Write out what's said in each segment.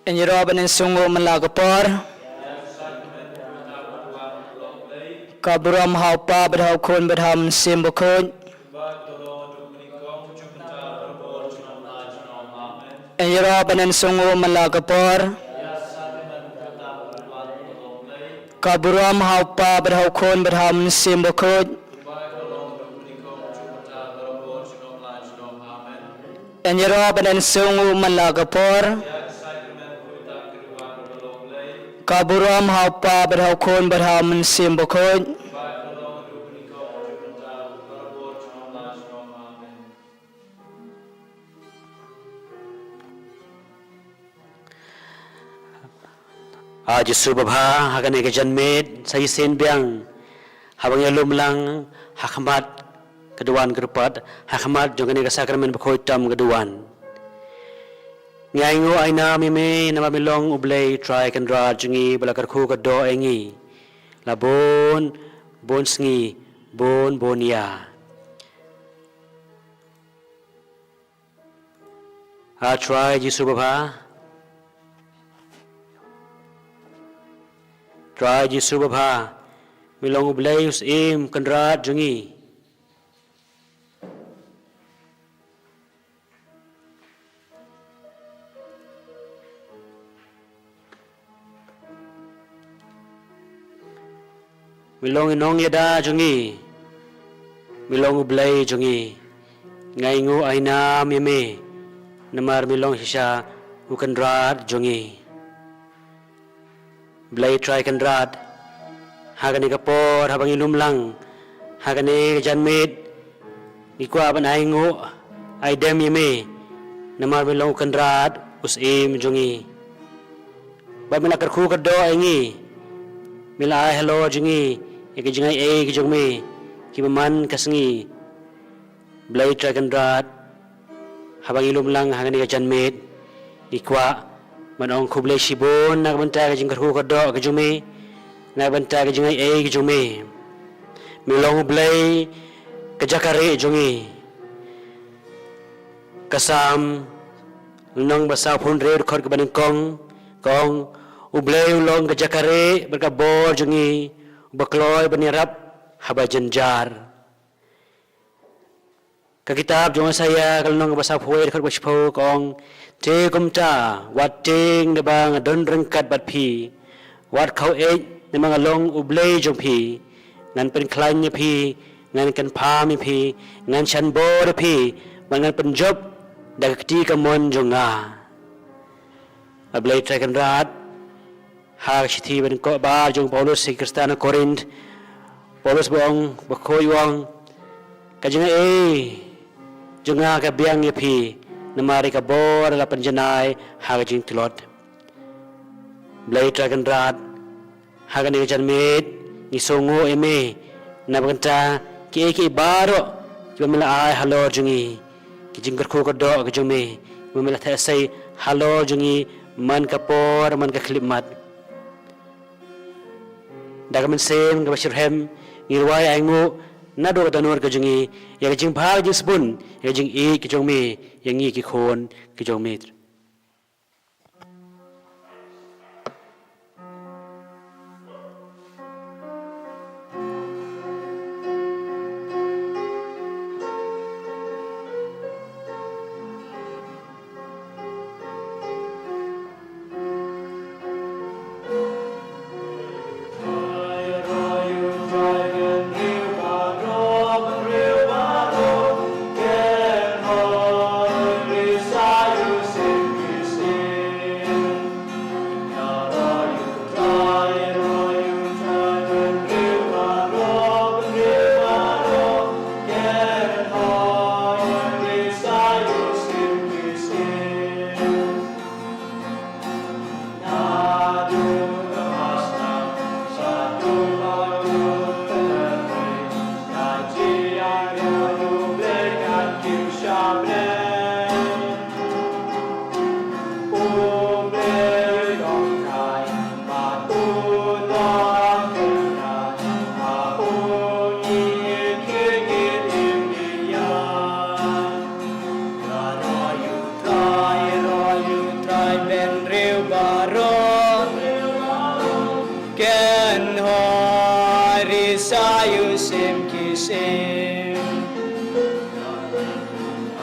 Enyeroban en sungo malagapor kabram haupa berhau kun berham simbukun Enyeroban en sungo malagapor kabram haupa berhau kun berham simbukun Enyeroban en sungo malagapor Kaburam haupa berhau kun berham simbukun Jesu babha hagane ke janmet sai sen biang habang yalum lang hakmat keduan kerupat hakmat jongane ke sakramen bakoi tam keduan ngai ngo aina mime nama milong ublei try kan ra jungi balakar khu ka do engi labon bon sngi bon bonia try Jesu babha try Jesu babha milong ublei us im kan ra jungi milong inong yada jungi milong ublay jungi ngai ngu aina mime namar milong sisa ukan rat jungi blay try kan rat hagani kapor habang ilum lang hagani janmit ikwa banai ngu ai dem yeme namar belong kandrat us im jongi ba mila karku kado engi mila ai hello jongi ke jingai e ke jongme ki man kasngi blai tra kandrat habang ilum lang hangani ka janmet dikwa manong kublai shibon nak banta ke jing karku kado ke jongme nak banta ke jingai e ke jongme milong blai ke jakare jongi kasam nong basa phun re khor ke ban kong ublei ulong ke jakare berkabor jongi bakloi banirap haba janjar ka kitab jong saya kalau nong basa phoi khor bashpo kong te kumta wat ting de bang don rengkat bat phi wat khau e ne mang long ublei jong phi ngan pen klan ne phi ngan kan pa mi phi ngan chan bo de phi ngan pen job dagti kamon jonga ablay trakan rat ha shithi ben ko ba jong Paulus si Kristana Korint Paulus bong bakhoy wang kajinga jonga ka biang yepi namari ka bor la panjanai ha jing tilot blay trakan rat ha ga ni janmet ni songo eme nabanta ki baro jomela ai halo jongi kijing karku kado ke jome memela thasai halo jungi man kapor man ka khlimat dagaman sem ga bashirhem ngirwai aingu nado tanur ke jungi ya jing bha jing spun ya jing e ke jome yangi ki khon ke jome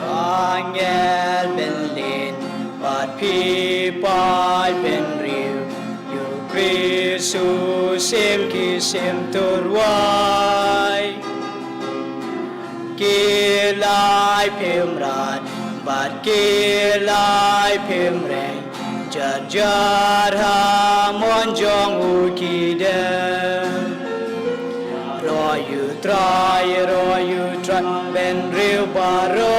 Angel benlin pat people ben riu you Christus sim turwai kilai pimran bat kilai pimreng jar hamon jong ukidem you try ben riu baro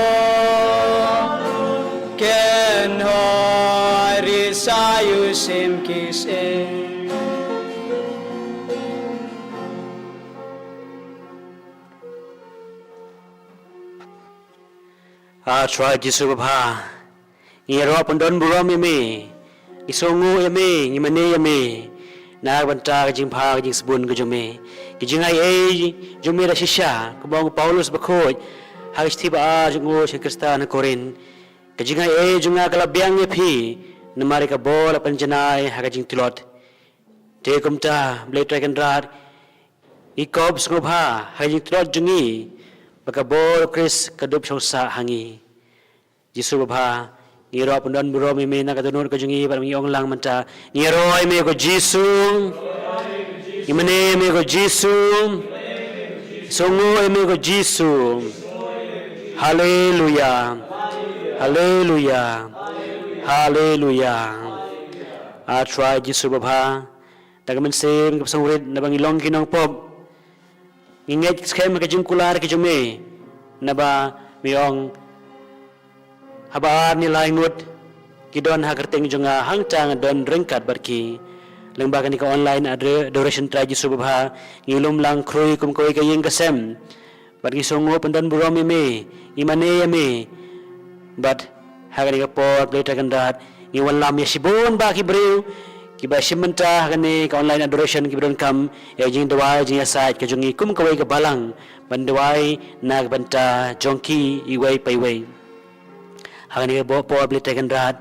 ken hori sayu sim kise try jisu bha ngiro pandon buram yeme isongu yeme ngimane yeme na banta jing pha jing sabun ko jome kijing ai jome ra shisha ko bang Paulus bakhoj hagis thiba jungo si Kristana Korin kijing ai junga kala biang ye phi namari ka bol panjanai hagajing tilot te kumta blai trakan rat ikob sngobha hagajing tilot jungi baka bol Chris kadup sosa hangi jisu bha ngiro pandon burom me na kadunur ko jungi par ngiong lang manta ngiro me ko jisu imane me ko jisu songo me ko jisu hallelujah hallelujah hallelujah a try jisu bha tagaman sem ko sangrit na bang ilong kinong pop inget skem ka jingkular ki jume na ba miong habar nilai ngut kidon hagerteng jonga hangtang don rengkat barki lembaga ni ka online ada duration traji subha ngilum lang krui kum koi kayeng kasem barki songo pendan burom me imane me but hagani ka pot later kandat ngiwalam ya sibon ba ki breu ki ba simenta hagani ka online adoration ki bron kam ya jing dawai jing asai ka jongi kum koi ka balang bandawai nag banta jongki iwai paiwai hagani ka po later kandat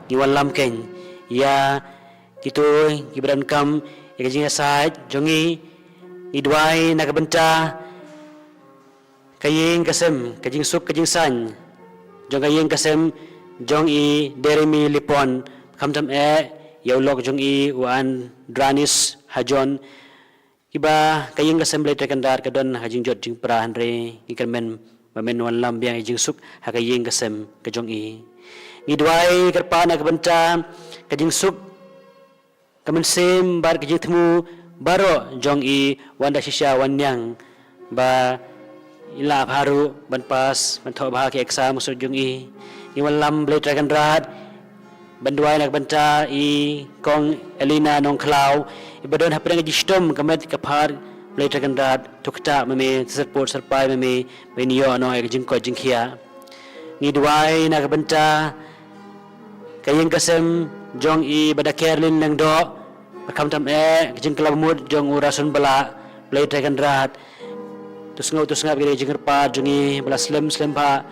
ngiwalam ken ya gitu gibran kam ikajing asai jongi idwai nakabenta kayeng kasem kajing sup kajing san jong kayeng kasem jong i deremi lipon kamtam yaulok jong i wan dranis hajon iba kayeng kasem blai tekandar kadon hajing jot jing pra hanre ikan men wan lam biang jing sup hakayeng kasem kajong i idwai karpa nakabenta kajing sup kamen sem bar kejing temu baro jong i wanda shisha wanyang ba ila haru ban pas ban tho ba ke exam musu jong i walam blai dragon rat banduai nak banta i kong elina nong klau ibadon hapeng ji stom kamet kapar blai dragon rat tukta meme support serpai meme benio no ek jing ko jing khia ni duai nak banta kayeng kasem jong i bada kerlin nang do pakam tam jeng kelabut jong urasun bala play dragon rat tus ngap gede jeng pa jongi bala slim pa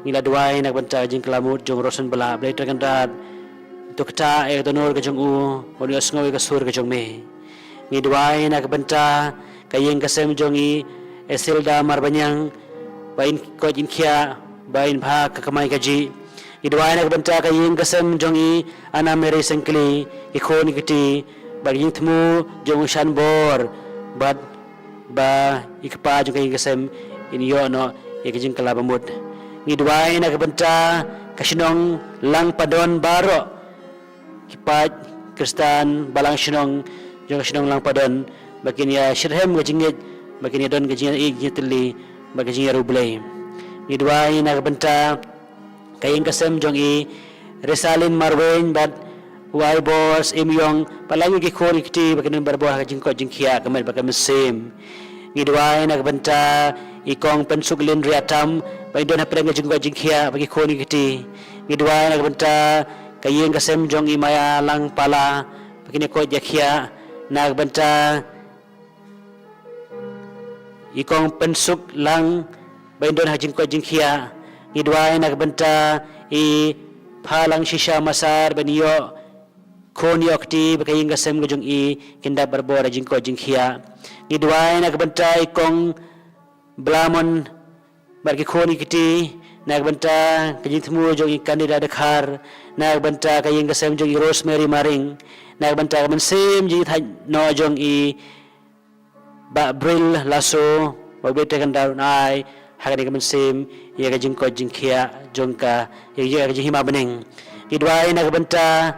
ngila duai nak banta jeng kelabut jong urasun bala play dragon rat tukta donor ke jong u bodi sngaw ke sur ke jong me ngi duai nak banta kayeng kasem jongi esilda marbanyang bain ko jin khia bain bha ka kamai kaji idwai nak banta kayeng kasem jongi ana mere sengkli ikoni kiti bagi temu jong shan bor bad ba ikpa jong kayeng kasem ini yo no ikajing kalabamut idwai nak banta kasinong lang padon baro kipat kristan balang sinong jong sinong lang padon bakin ya shirhem gajingit bakin ya don gajingan igitli bakin ya rublay idwai nak banta kayeng kasem jong i resalin marwen bat wai bos imyong palangi ki khori kiti bakin barbo ha jing ko jing khia kamen bakam sem ngidwai nak banta ikong pensuglin riatam baidon ha preng jing ko jing khia bagi khori kiti ngidwai nak banta kayeng kasem jong i maya lang pala bakin ko jakhia nak banta ikong pensuk lang baidon ha jing ko jing khia idwai nak banta i phalang shisha masar baniyo khoniok ti bakayeng kasem gajong i kinda barbora jingko jingkhia idwai nak banta i kong blamon barki khoni kiti nak banta kajing temu jong i kandida dekhar nak banta kayeng kasem jong i rosemary maring nak banta kamen sem ji no jong i ba bril laso babete kan darun ai hagani kamen sem ya kajing ko jingkhia jongka ya kajing hima beneng idwai nak banta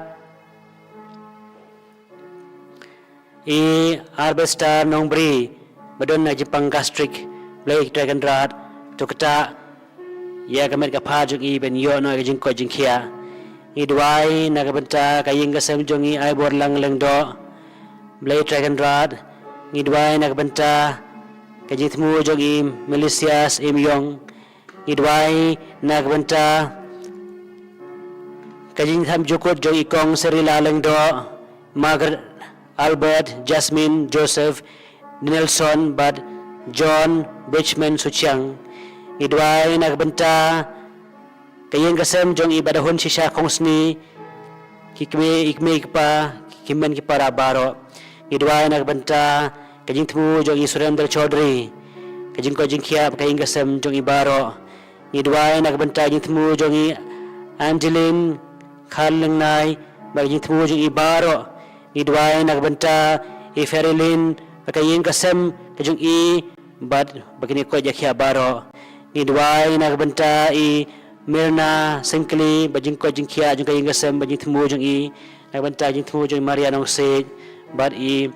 i arbesta nongbri badon na jipang gastric blai dragon rat tukta ya kamet ka phajung i ben yo no kajing ko jingkhia idwai nak banta kayeng kasem jongi ai bor lang do blai dragon rat idwai nak banta kajing temu jongi melisias imyong idwai nak banta kajing tham jukut jong ikong serila lang do Margaret Albert Jasmine Joseph Nelson Bad John Bridgman Suchang idwai nak banta kayeng kasem jong ibadahon sisya kongsni ikme pa kimen ki para baro idwai nak banta kajing temu jong Surendra Chaudhary kajing ko jingkhia kayeng kasem jong ibaro idwai nak banta jing temu jong Angeline Khalengnai bagi temu jong ibaro idwai nak banta i Ferilin kayeng kasem kajong i bad bagini ko jakhia baro idwai nak banta i Mirna Sengkli bajing ko jingkhia jong kayeng kasem bagi temu jong i nak banta jing temu jong Maria Nong Se bad i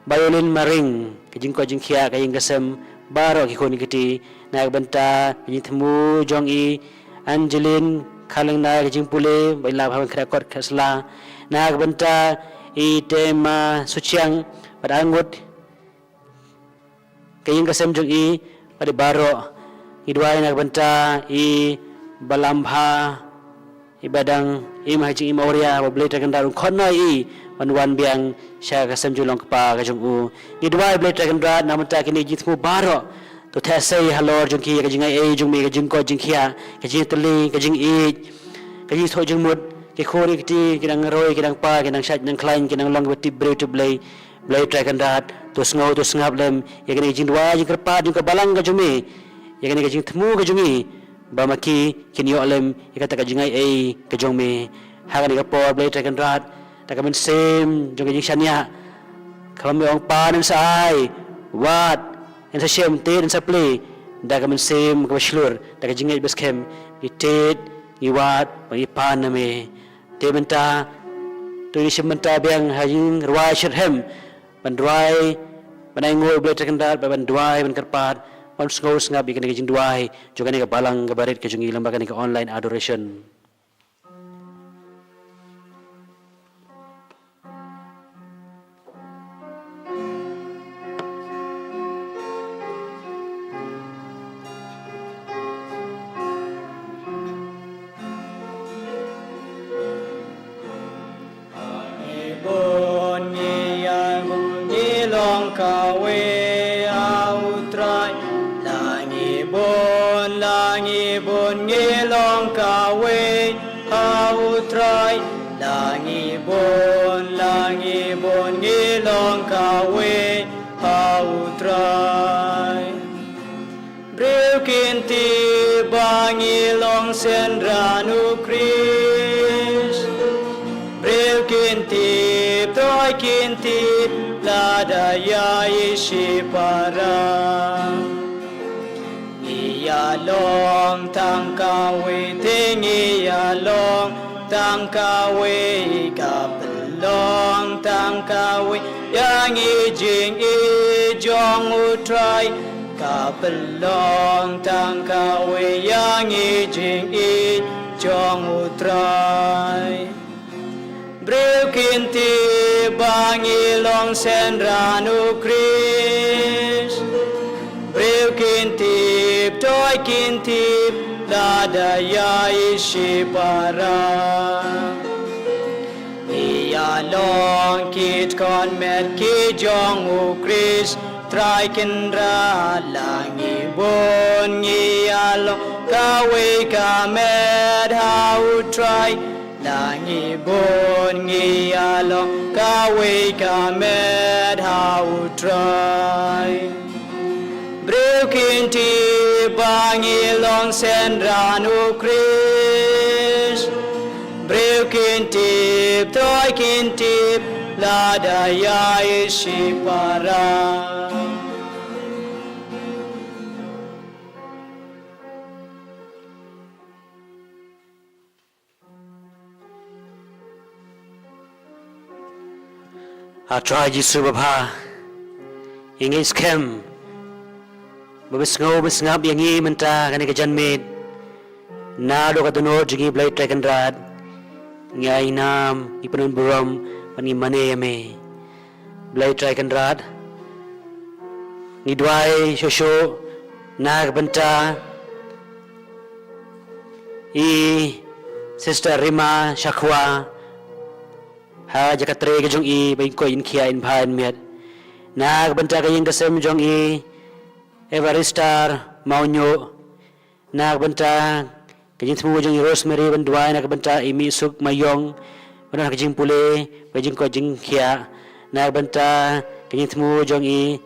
Violin Maring kajing ko jingkhia kayeng kasem baro ki khoni kiti nak banta jing temu jong i Angelin kalang na kajing pule baila bhawan krakot khasla nag banta I tema suciang pada angut kaying kasem jong I pada baro idwai nag banta I balambha ibadang I mahajing imauria bablay tagandarung khonna I wanwan biang sya kasem julong kapa kajong u idwai blay tagandar namata kini jitmu baro to thasai halor jong ki kajing ai jong mi kajing ko jing khia kajing teli kajing I kajing tho jong mut ke khori kiti kinang roi kinang pa kinang shat kinang klain kinang long beti bre to blay tagandar to ngap lem ya kini jing dua jing kerpa jing kabalang kajumi ya kini kajing temu kajumi bamaki kini olem ya kata kajing ai kajong me hagani kapo blay tagandar takamen sem jong kajing shania kami ong pa nan sai wat en sa shem te en sa play dakamen sem ko shlur takajing ai beskem itet iwat pangipan na me te menta tu ni sementa biang hajing ruai shirhem bandruai banai ngoi blai takandar bandruai ban kerpat on ngap ikan kajing duai juga ni ka balang ka barit kajing lembaga ni ka online adoration. Senranu Kris Bril kintip toy kintip ladaya ishi para Iyalong tangkawe tingi iyalong tangkawe kapelong tangkawe yang ijing ijong utrai kapelong tangkawe yang ijing ijong utrai Bril kinti bangilong senranu Kris Bril kintip toy kintip ladaya ishi para Iyalong kit kon met ki jong u Kris Try kendra langi bon ngiyalo kawe kamed how try langi bon ngiyalo kawe kamed how try Bril kinti bangilong senranu Kris Bril kintip toy kintip ladaya ishi para Atrai Jisu Bapa ingin skem Babisngap yang ingin mentah kani kejan med na do katuno jingi blai trekandrat ngai nam ipunun buram pani mane yame blai trekandrat ngidwai shosho nag benta I Sister Rima Shakwa ha jakatre ke jong I bain ko in khia in phan miat nag benta ka ying kasem jong I Evaristar Maunyo nag benta ka jing tmu jong I Rosemary bandwai nag benta I mi suk mayong bana ka jing pule ba jing ko jing khia nag benta ka jing tmu jong I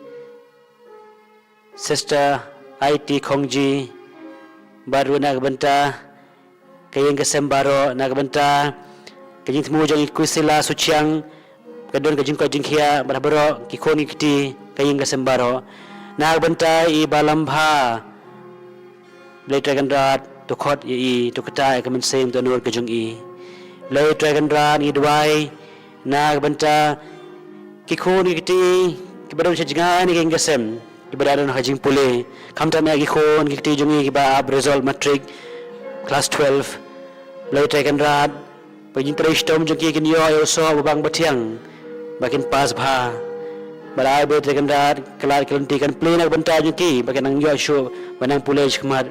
Sister IT Khongji baru nag benta ka ying kasem baro nag benta kajing temu jong ikusila suciang kadon kajing ko jingkhia barabaro kikoni kiti kaying kasembaro nag bantai I balambha blai dragandrat to khot I to kata kamen sem to nur kajong I blai dragandrat I dwai nag banta kikoni kiti kibadon sajingan I kaying kasem kibadon hajing pule kamta me kikon kiti jong I kiba result matric kelas 12 Lai tekan rat Pagin Tristom jengki kin yo ayo so babang batiang Bakin pas bha Balai boleh tekan rat Kelar kelentikan play nak bentar jengki Bakin nang yo show Banang pulai kemar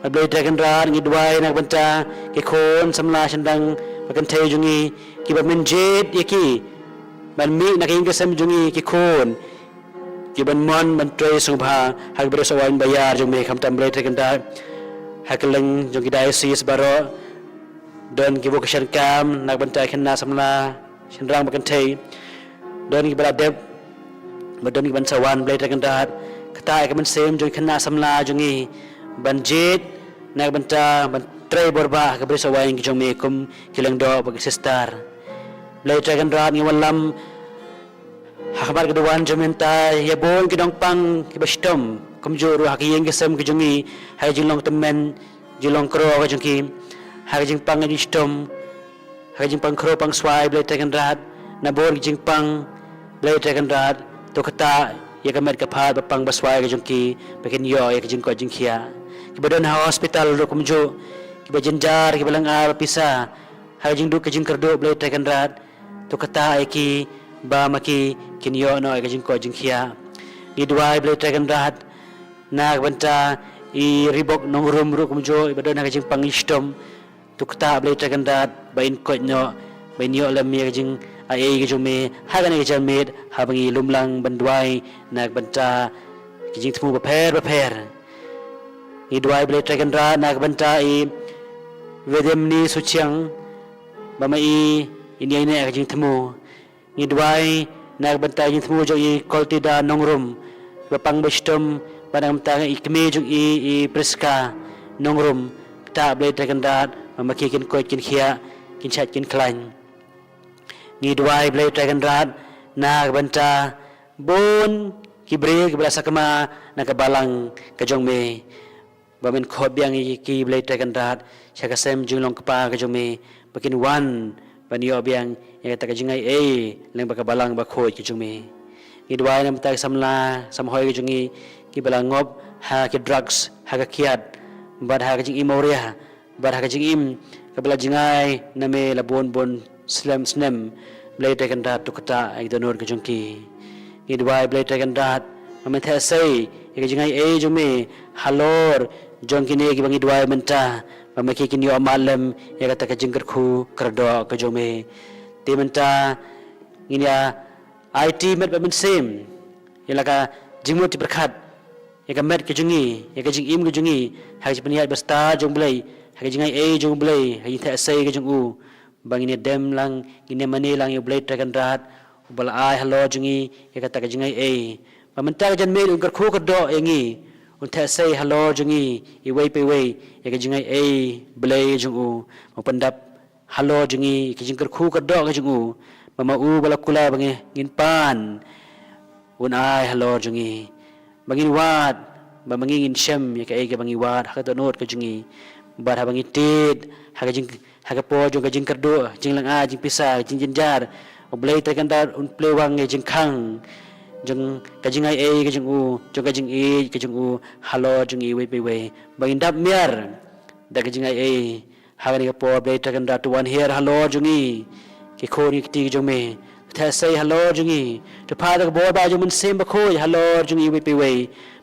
Boleh tekan rat Ngidwai nak bentar Kikon samla sendang Bakin tay jungi Kibat menjet yaki Ban mi nak ingin kesem jungi kikon Kiban mon menteri subha Hak bersawain bayar jungi Kamtam boleh tekan rat Hak leng jungi diocese baro Dan kibu kesan kam nak bentai kena samla senrang makan teh dan kibu adep badan kiban sawan belai tekan dat ketai kaman sem jung kena samla jungi banjit nak benta bantai borba ke beri sawain ki jung mekum kilang do bagi sister belai tekan dat ngi walam hakabar keduan jumenta ya bon ki dong pang ki bastom kumjuru hak yeng kesem ki jungi hai jilong temen jilong kro ka jungki Hak jing pang di stom, hak jing pang kro pang swai belai tekan rat, nabor jing pang belai tekan rat, tu kata ya kamet kapat bapang baswai ke jengki, bakin yo ya ke jing ko jing kia. Kibadan hospital do kumjo, kibajenjar kibalang al pisa, hak jing du ke jing kerdo belai tekan rat, tu kata ki ba maki kin yo no ke jing ko jing kia. Di dua belai tekan rat, nak benta I ribok nong rum ru kumjo ibadan hak jing pang istom. Tukta boleh tekan dat bain kot no bain yo lam mi jing ai ke jume hagan ke jamet habangi lumlang bandwai nak banta ke jing temu beper ni duai boleh tekan dat nak banta I vedem ni suciang bamai ini ke jing temu ni duai nak banta jing temu jo I koltida nongrum bapang bestom padang tang ikme jung I preska nongrum tak boleh tekan dat Maki kin koi kin khia kin chat kin klan ni duai blai dragon rat na banta bon ki bre ki berasa kema na ka balang ka jong me bamen khot biang ki blai dragon rat chaka sem jinglong kapa ka jong me bakin wan ban yo biang ya ta ka jingai leng ba ka balang ba khoi ki jong me ni duai nam ta samla sam hoi ki jongi ki balang ngop ha ki drugs ha ka kiat bad ha ka jing imoria bar hak jing im kabla jingai name la bon slam snem blai tekan dat tu kata ai donor ke jongki ni dwai blai tekan dat mamen the sei ke jingai jume halor jongki ne ki bangi dwai menta mamaki kin yo malam ya kata ke jingker khu kerdo ke jome ti menta nginya IT met bamen sem yalaka jingmo ti berkat ya ka met ke jungi ya ka jing im ke jungi hak jipniat basta jong blai hak jingai jong blai hak the sai ke jong u bangine dem lang gine mani lang yo blai tekan rat bala ai halo jungi ya kata ke jingai pamenta jan me ungkar khu kerdo engi un the sai halo jungi I wei pe wei ya ke jingai blai jong u mapandap halo jungi ke jingkar khu kerdo ke jong u mama u bala kula bangi ngin pan un ai halo jungi bangin wat bamangin shem ya ke bangi wat hak to not ke jungi bar habangi tit hak jing hak po jong jing kerdo jing lang a jing pisa jing jinjar oblei tekan dar un plewang e jing khang jong ka jing ai ke jing u jong ka jing ke jing u halo jing I wei pe wei bangin dap miar da ka jing ai hagani ka po oblei tekan dar tuan here halo jong I ke khoni ti jong me tha sai halo jong I to pa da bo ba jong mun sem ba khoi halo jong I wei pe wei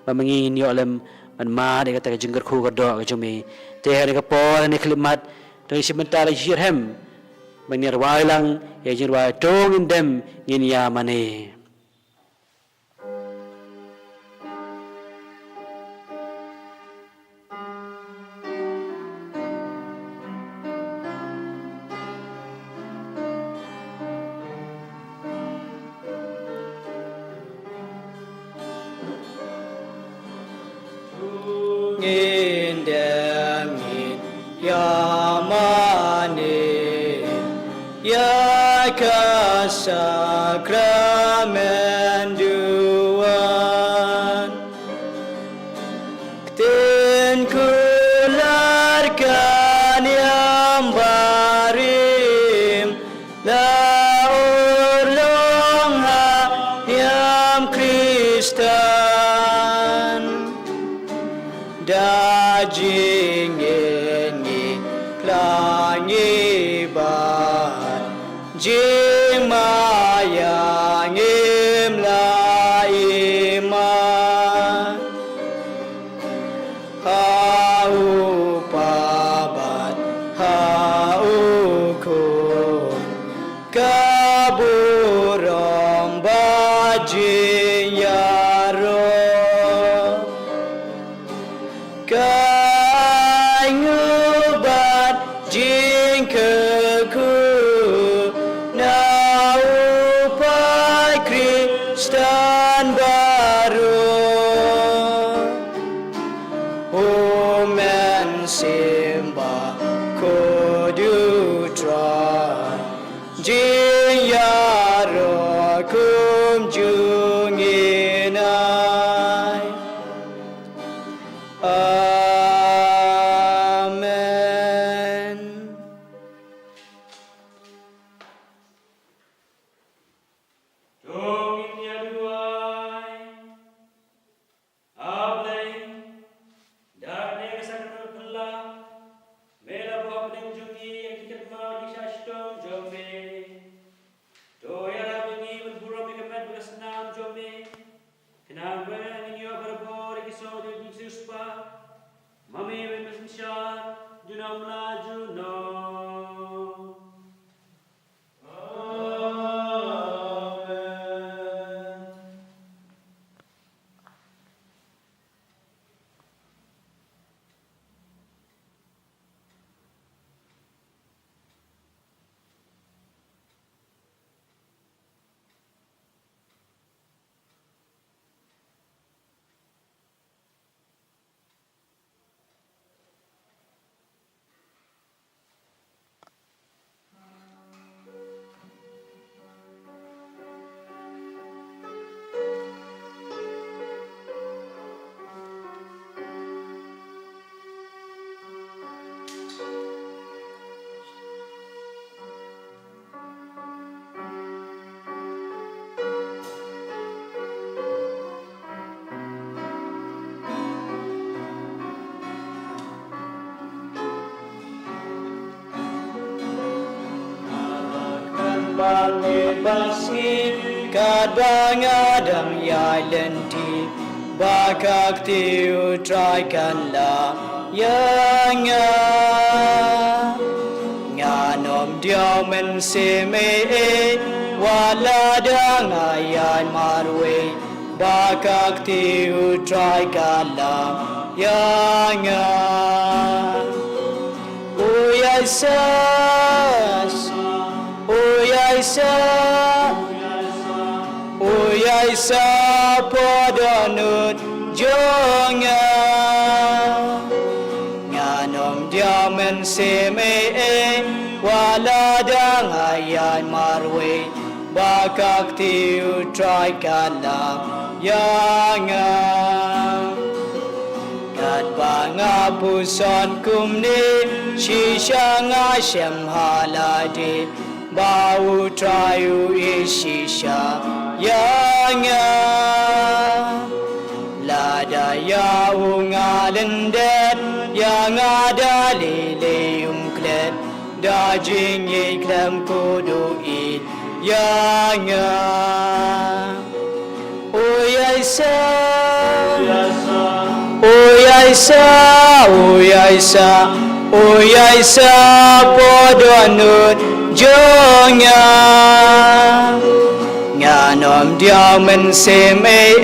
bamangin yo lam man ma de kata jinggar khu ka do ka jumi te ha ka por ni klimat to sebentar hirhem banir wai lang ya jirwa tong indem yin ya mane Indemit Yamane Yaka Sakramentuan Kten kularkan yang barim La ulung hayam Kristan Dajing burung bajiyaro kai ngubat jingkeku na upai Kristen baru Omen simba kodu try Jiyaro kumjunginai Amen. Dongin ya duai, ablay, darne kesakan pelah, mela buah pening jungi yang kikat mau di syastom jombe. Doya rabungi berburu megamet bersenam jombe. Kenapa ingin yo berburu kisah di Yesuspa, mami bermesya, junam laju no. Bangit baskin kadang adam yai lenti bakak tiu traikanlah yang nganom diau menseme waladang ayan marwe bakak tiu traikanlah yang Uyaisas Uyaisa podanut jonga nganom diamen seme waladang ayan marwe bakak tiu traikala yanga kat pangapusan kumni shisha ngasem halade bau trayu isisha yanga lada yau ngalendet yang ada leleum klet dajing iklam kuduit yanga Uyaisa podanut jonga nganom dia menseme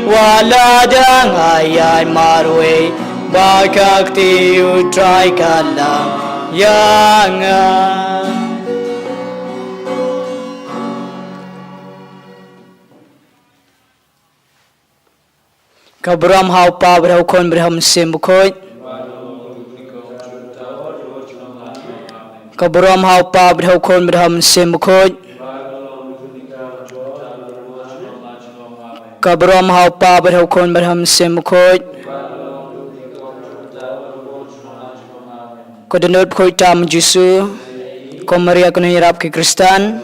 waladang ayan marwe bakak tiu traikala yanga Kabram hau pa berhau kon berham sembukoi Kabram hau pa berhau kon berham sembukoi Kabram hau pa berhau kon berham sembukoi Kodenot khoi tam Jisu ko Maria ko hirap ke Kristan